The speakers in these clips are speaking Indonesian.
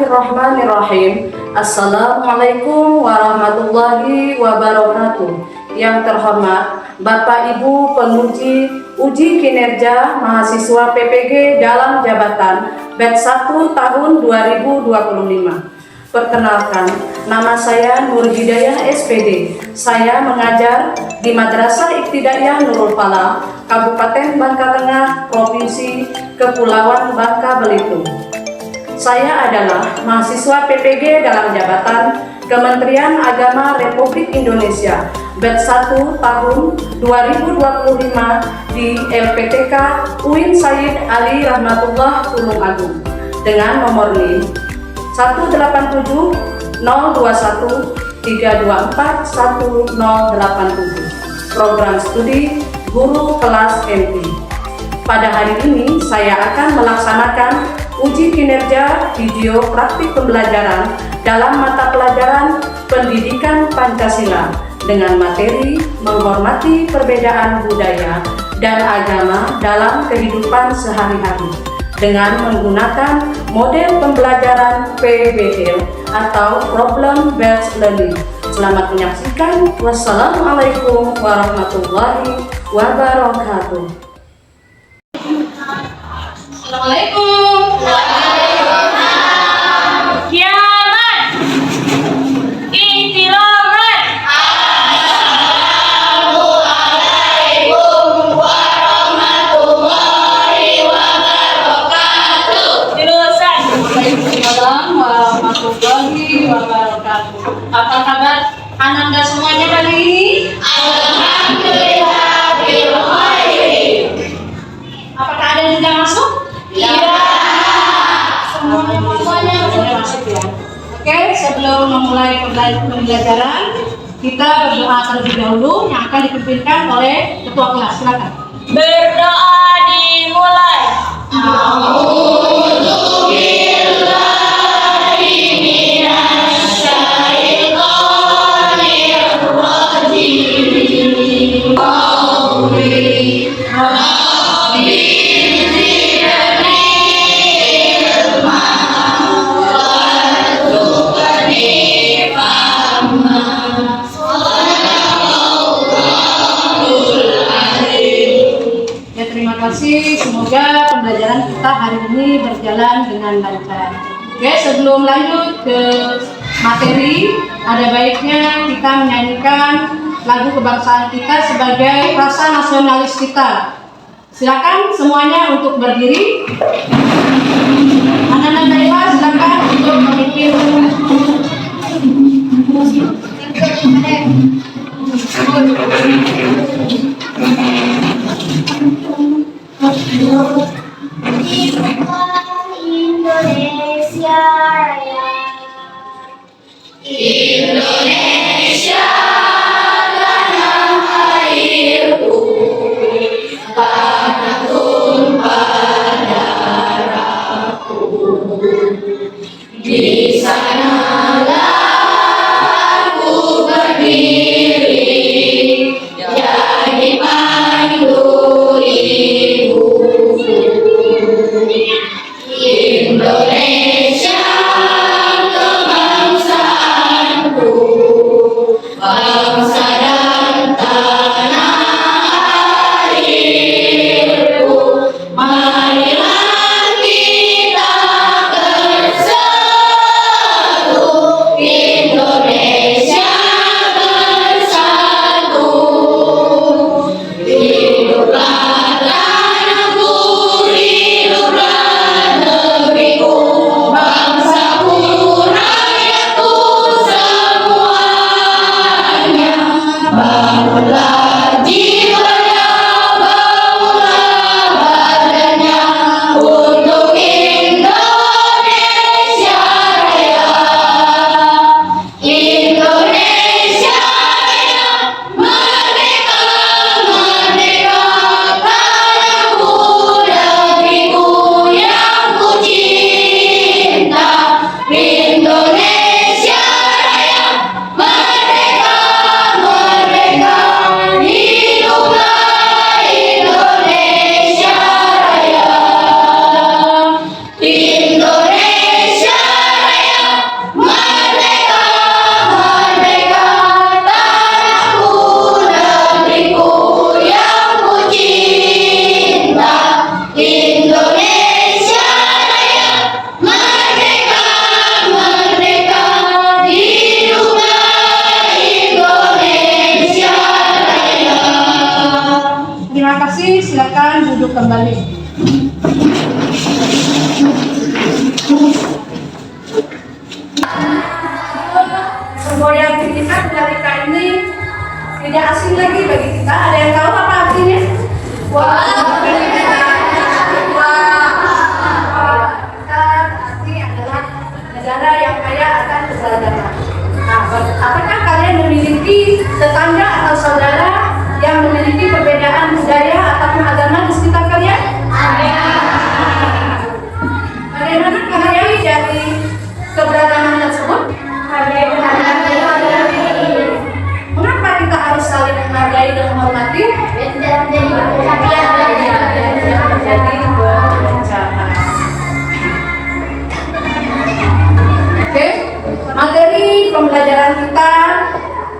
Bismillahirrahmanirrahim. Assalamualaikum warahmatullahi wabarakatuh. Yang terhormat Bapak Ibu penguji uji kinerja mahasiswa PPG dalam jabatan batch 1 tahun 2025. Perkenalkan, nama saya Nur Hidayah SPD. Saya mengajar di Madrasah Ibtidaiyah Nurul Falah, Kabupaten Bangka Tengah, Provinsi Kepulauan Bangka Belitung. Saya adalah mahasiswa PPG dalam jabatan Kementerian Agama Republik Indonesia batch 1 tahun 2025 di LPTK UIN Sayyid Ali Rahmatullah Tulung Agung dengan nomor NIM 187 021 324 1087. Program studi guru kelas MP. Pada hari ini saya akan melaksanakan uji kinerja video praktik pembelajaran dalam mata pelajaran Pendidikan Pancasila dengan materi menghormati perbedaan budaya dan agama dalam kehidupan sehari-hari dengan menggunakan model pembelajaran PBL atau Problem Based Learning. Selamat menyaksikan. Wassalamualaikum warahmatullahi wabarakatuh. Assalamualaikum. Kiamat. Intilamat. Assalamualaikum warahmatullahi wabarakatuh. Jurusan. Waalaikumsalam warahmatullahi wabarakatuh. Apa kabar anak-anak semuanya hari ini? Alhamdulillah bil khair. Apakah ada yang sudah masuk? Iya. Semuanya sudah masuk ya. Oke, sebelum memulai pembelajaran, kita berdoa terlebih dahulu yang akan dipimpinkan oleh ketua kelas. Silakan. Berdoa dimulai. Semoga pembelajaran kita hari ini berjalan dengan lancar. Oke, sebelum lanjut ke materi, ada baiknya kita menyanyikan lagu kebangsaan kita sebagai rasa nasionalis kita. Silakan semuanya untuk berdiri. Anak-anak Taifa silakan untuk memimpin. Indonesia Raya. Indonesia tanah airku, tanah tumpah darahku. Di sanalah aku berdiri, jadi pandu ibu. Indonesia kebangsaanku, semboyan kita Tunggalika ini tidak asing lagi bagi kita. Ada yang tahu apa artinya? Arti adalah negara yang kaya akan keberagaman. Nah, apakah kalian memiliki tetangga atau saudara yang memiliki perbedaan budaya ataupun agama di sekitar kalian? Bagaimana kalian dari keberagaman tersebut? Mengapa kita harus saling menghargai dan menghormati? Oke, materi pembelajaran kita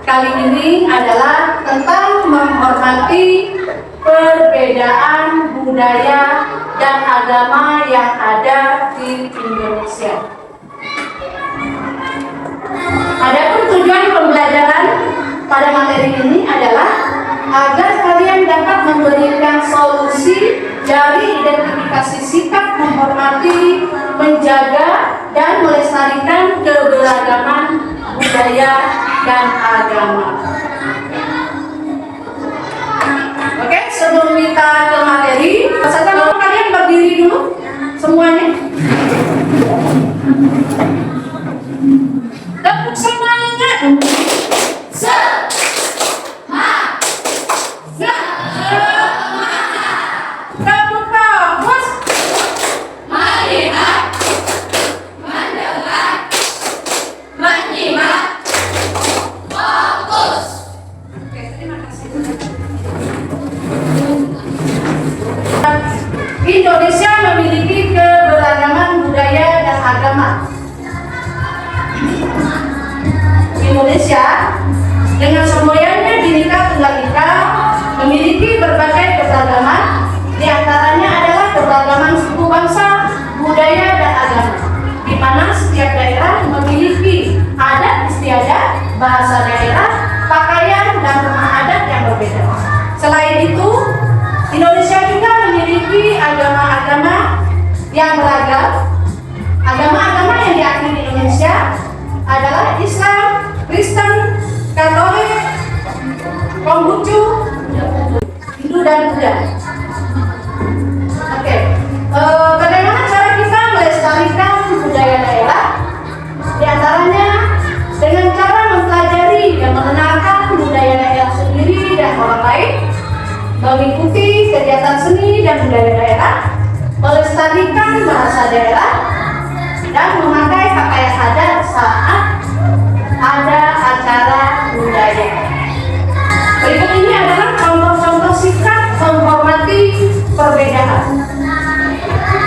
kali ini adalah tentang menghormati perbedaan budaya dan agama yang ada di Indonesia. Adapun tujuan pembelajaran pada materi ini adalah agar kalian dapat memberikan solusi dari identifikasi sikap menghormati, menjaga, dan melestarikan keberagaman budaya dan agama. Oke, sebelum kita ke materi, peserta mau kalian berdiri dulu semuanya. Tepuk semangat. Tepuk bagus. Melihat, mendengar, menyimak, fokus. Oke, terima kasih. Indonesia memiliki keberagaman budaya dan agama. Indonesia dengan semboyannya Bhinneka Tunggal Ika memiliki berbagai keberagaman, di antaranya adalah keberagaman suku bangsa, budaya dan agama, di mana setiap daerah memiliki adat istiadat, bahasa daerah, pakaian dan rumah adat yang berbeda. Selain itu, Indonesia juga memiliki agama-agama yang beragam. Agama-agama yang diakui di Indonesia adalah Islam, Kristen, Katolik, Konghucu, Hindu dan Buddha. Oke, bagaimana cara kita melestarikan budaya daerah? Di antaranya dengan cara mempelajari dan mengenalkan budaya daerah sendiri dan orang lain, mengikuti kegiatan seni dan budaya daerah, melestarikan bahasa daerah, dan memakai pakaian adat saat ada acara budaya. Berikut ini adalah contoh-contoh sikap menghormati perbedaan.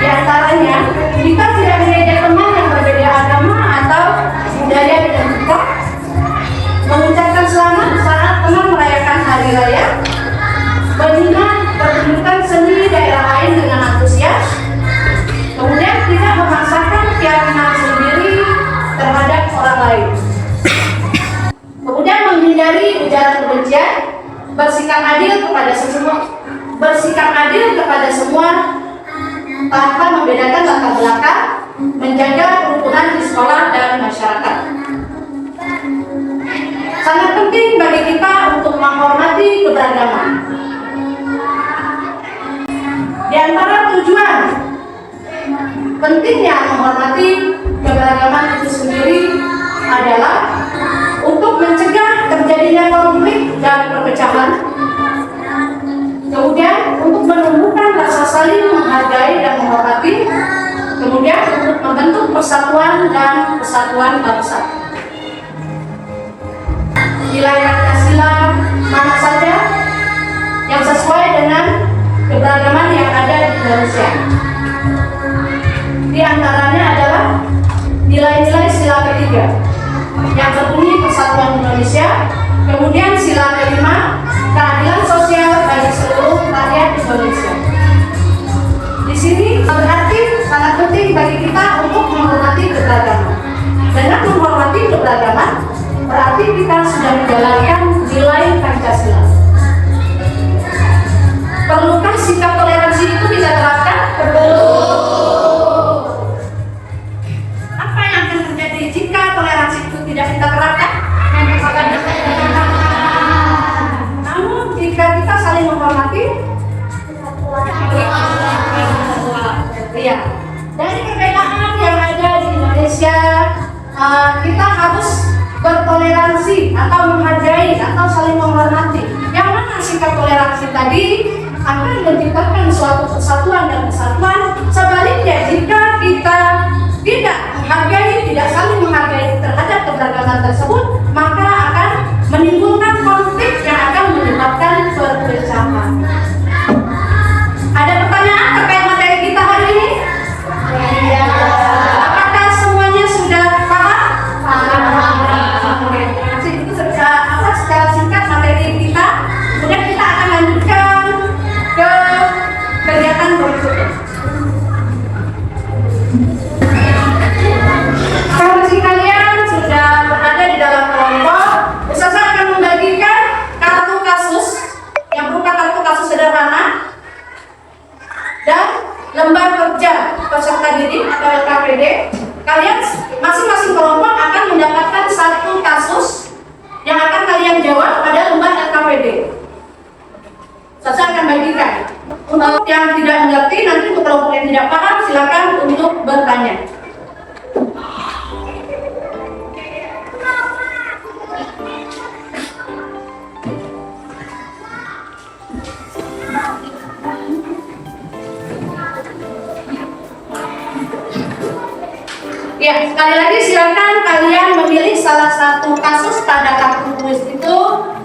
Di antaranya, kita tidak mengejek teman yang berbeda agama atau budaya dengan kita, mengucapkan selamat saat teman merayakan hari raya, menyimak pertunjukan seni daerah lain dengan antusias, kemudian tidak memaksakan keyakinan sendiri terhadap orang lain. Kemudian menghindari ujaran kebencian, bersikap adil kepada semua tanpa membedakan latar belakang, menjaga kerukunan di sekolah dan masyarakat. Sangat penting bagi kita untuk menghormati keberagaman. Di antara tujuan pentingnya menghormati keberagaman itu sendiri adalah untuk mencegah terjadinya konflik dan perpecahan, kemudian untuk menumbuhkan rasa saling menghargai dan menghormati, kemudian untuk membentuk persatuan dan kesatuan bangsa. Nilai Pancasila mana saja yang sesuai dengan keberagaman yang ada di Indonesia. Di antaranya adalah nilai-nilai sila ketiga yang berbunyi Persatuan Indonesia, kemudian sila kelima keadilan sosial bagi seluruh rakyat Indonesia. Di sini berarti sangat penting bagi kita untuk menghormati keberagaman. Dengan menghormati keberagaman berarti kita sudah menjalankan nilai Pancasila. Perlukah sikap toleransi itu kita terapkan? Perlu. Apa yang akan terjadi jika toleransi itu tidak kita terapkan? kita harus bertoleransi atau menghargai atau saling menghormati. Yang mana sikap toleransi tadi akan menciptakan suatu persatuan dan kesatuan. Sebaliknya, jika kita tidak menghargai, tidak saling menghargai terhadap keberagaman tersebut, maka akan menimbulkan konflik yang akan menyebabkan perpecahan. Ada pertanyaan terkait materi kita hari ini? Iya. Apakah semuanya sudah paham? Paham. Oke. Itu secara singkat materi kita. Kemudian kita akan lanjutkan ke kegiatan berikutnya. Kalau kalian sudah berada di dalam kelompok, Ustazah akan membagikan kartu kasus yang berupa kartu kasus sederhana dan lembar kerja peserta didik atau LKPD. Kalian masing-masing kelompok akan mendapatkan satu kasus yang akan kalian jawab pada lembar LKPD. Saya akan bagikan. Untuk yang tidak mengerti, nanti untuk kelompok yang tidak paham, silakan untuk bertanya. Ya, sekali lagi silakan kalian memilih salah satu kasus pada kartu tulis itu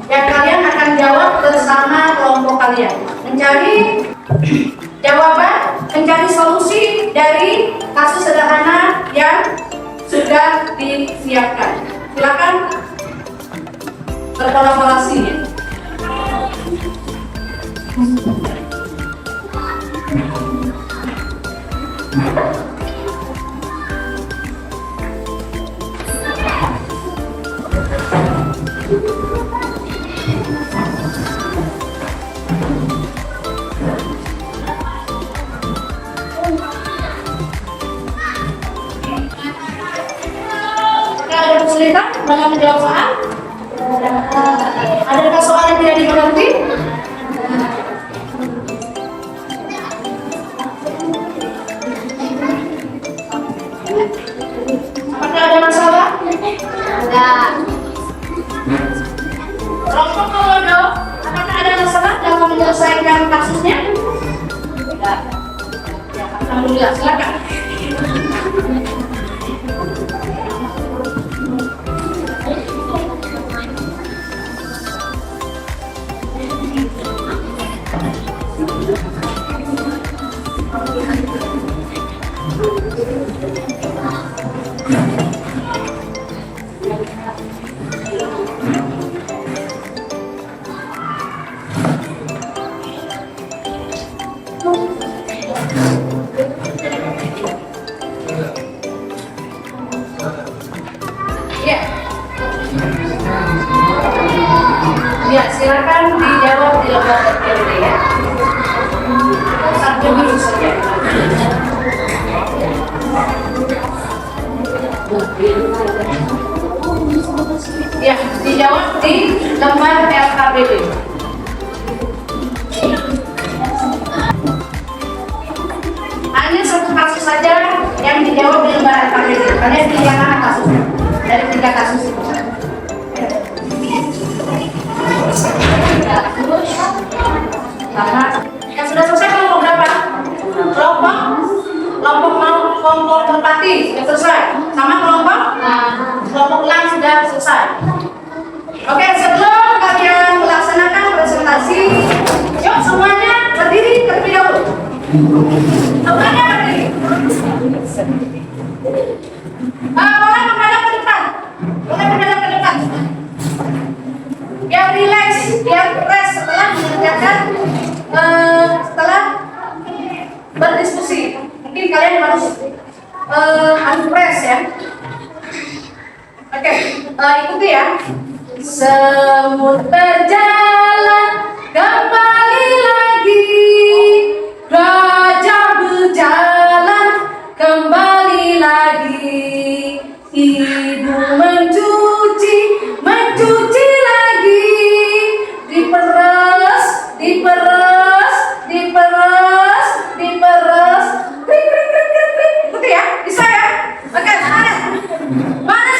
yang kalian akan jawab bersama kelompok kalian. Mencari jawaban, mencari solusi dari kasus sederhana yang sudah disiapkan. Silakan berkolaborasi. Ada kesulitan dalam menjawab soal? Adakah soal yang tidak dimengerti? Apakah ada masalah? Enggak. Kelompok Komodo, apakah ada masalah dalam menyelesaikan kasusnya? Tidak. Ya, alhamdulillah, silakan. Ya. Ya, silakan dijawab di lembar LKPD ya. Sambil dulu saja. Ya, dijawab di lembar LKPD. Hanya satu kasus saja yang dijawab di lembar LKPD. Kalian pilih yang mana kasusnya? Dari 3 kasus itu. Sama. Yang sudah selesai kelompok berapa? Kelompok merpati sudah selesai. Sama kelompok? Kelompok elang sudah selesai. Oke, sebelum kalian melaksanakan presentasi, yuk semuanya berdiri terlebih dahulu. Semuanya berdiri. Boleh menghadap ke depan. Biar relax, biar fresh setelah mengerjakan, setelah berdiskusi. Mungkin kalian harus fresh ya. Oke, ikuti ya. Semut berjalan kembali lagi, gajah berjalan kembali lagi, ibu mencuci lagi, diperas, krik. Ikuti ya, bisa ya? Oke, mana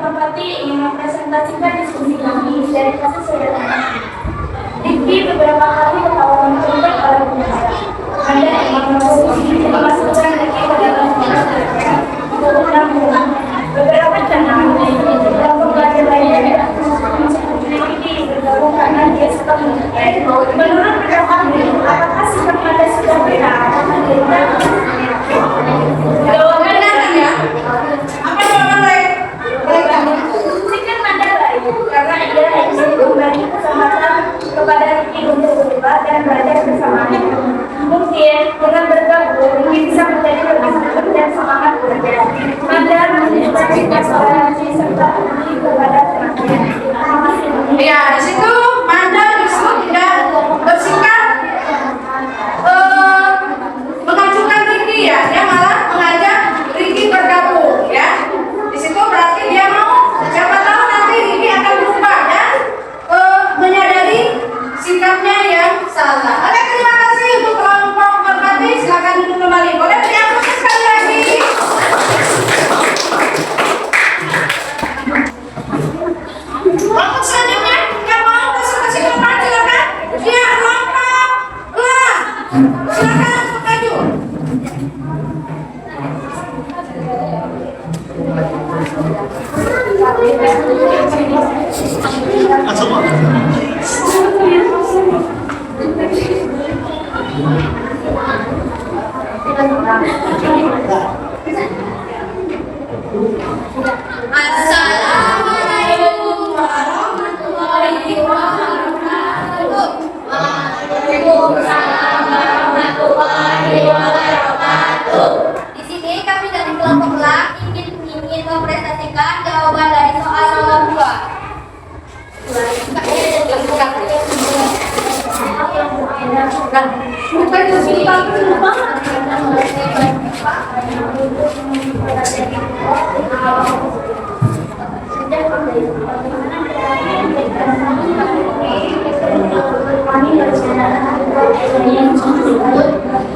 Hormati ingin mempresentasikan diskusi kami dari kasus sederhana. Rifki beberapa kali ketahuan mencoba oleh pengacara. Anda ingin memasukkan Rifki ke dalam beberapa cara kelompok pelajar lainnya Rifki bergabung karena dia suka menyanyi. Menurut pendapat apakah sikap Anda sudah benar atau menderita? Jawaban datang ya. Apa jawaban mereka? Sikap Anda baik karena ia ingin memberi kesempatan kepada Rifki untuk berubah dan belajar bersamanya. Mungkin dengan bergabung, Rifki bisa menjadi lebih semangat dan semangat belajar. Anda menunjukkan sikap toleransi serta peduli kepada teman-teman. Terima kasih. Ya, di situ Manda justru tidak bersikap mengajukan Riki ya, dia malah mengajak Riki bergabung ya. Di situ berarti dia mau, siapa tahu nanti Riki akan berubah dan menyadari sikapnya yang salah. Oke, terima kasih untuk kelompok merpati. Silakan duduk kembali. Boleh beri aplaus sekali lagi. Kelompok selanjutnya yang mau presentasi ke depan silakan. Dia kelompok lah. Silakan untuk maju. Assalamualaikum warahmatullahi wabarakatuh. Waalaikumsalam warahmatullahi wabarakatuh. Di sini kami dari kelompok LA ingin mempresentasikan jawaban dari soal nomor 2.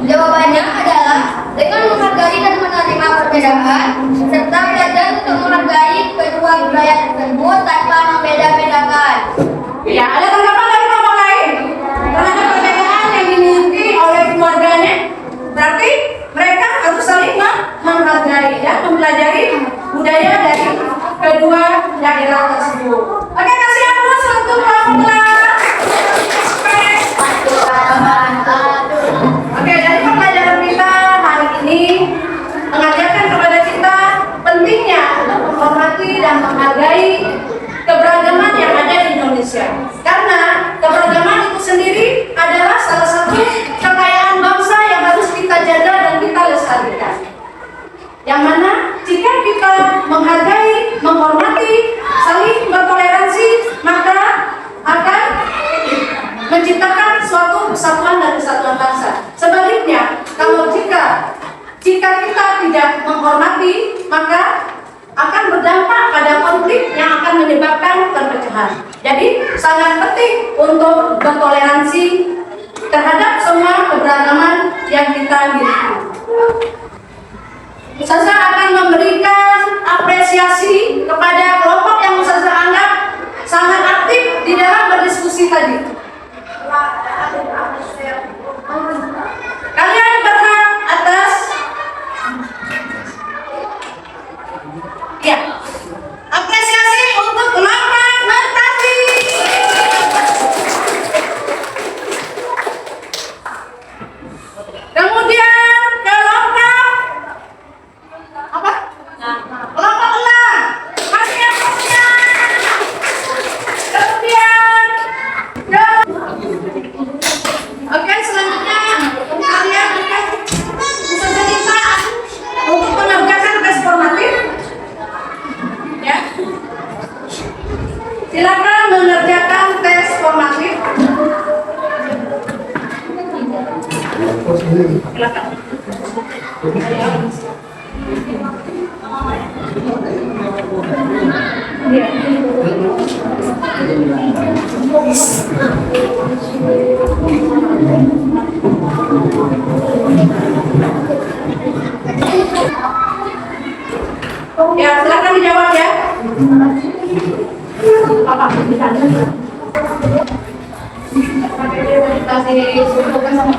Jawabannya adalah dengan menghargai dan menerima perbedaan serta belajar untuk menghargai kedua budaya tersebut tanpa membeda-bedakan. Ya, ada tanggapan dari kelompok lain terhadap perbedaan yang dimiliki oleh keluarganya. Berarti mereka harus saling menghargai dan mempelajari budaya dari kedua daerah tersebut. Oke, kasih aplaus untuk kelompok lain. Oke, dari pembelajaran kita hari ini mengajarkan kepada kita pentingnya untuk menghormati dan menghargai keberagaman yang ada di Indonesia. Karena keberagaman itu sendiri adalah salah satu kekayaan bangsa yang harus kita jaga dan kita lestarikan. Yang mana jika kita menghargai, menghormati, saling bertoleransi, maka akan menciptakan suatu persatuan dan kesatuan bangsa. Sebaliknya, kalau jika kita tidak menghormati, maka akan berdampak pada konflik yang akan menyebabkan perpecahan. Jadi sangat penting untuk bertoleransi terhadap semua keberagaman yang kita miliki. Ustazah akan memberikan apresiasi kepada kelompok yang Ustazah anggap sangat aktif di dalam berdiskusi tadi. Kalian berhak atas ya apresiasi untuk kelompok merpati. Kemudian kelompok apa? Kelompok elang. Kasih aplausnya. Kemudian oke, selanjutnya kalian akan Ustazah minta untuk mengerjakan tes formatif. Ya. Silakan mengerjakan tes formatif. Silakan. Ya, silakan dijawab ya. Papa, di sana. Kasih susu kan sama.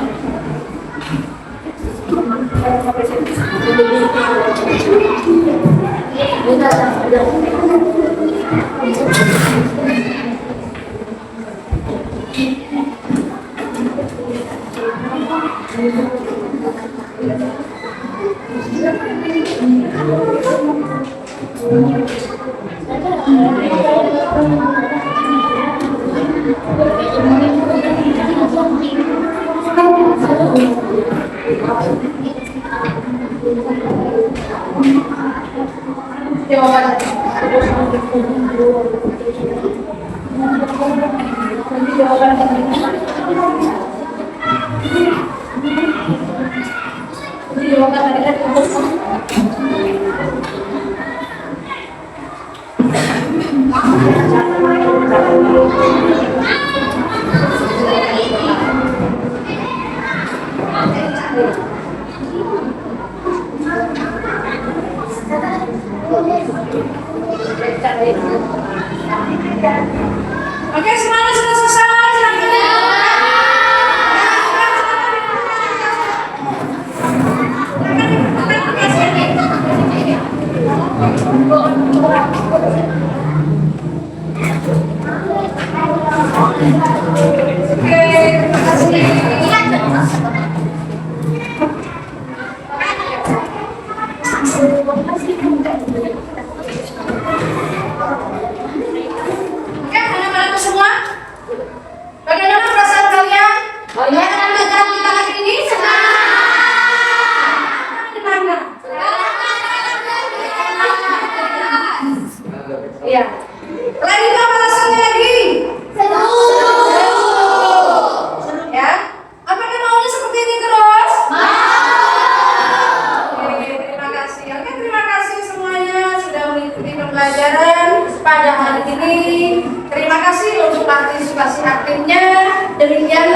Oke, semuanya sudah selesai. Oke, anak-anakku semua, bagaimana perasaan kalian? Dengan pelajaran kita hari ini senang. Gimana? Iya. Lagi apa alasannya lagi? Ya. Apakah maunya seperti ini terus? Oke, terima kasih. Oke, terima kasih semuanya sudah mengikuti pembelajaran pada hari ini. Terima kasih untuk partisipasi aktifnya. Demikian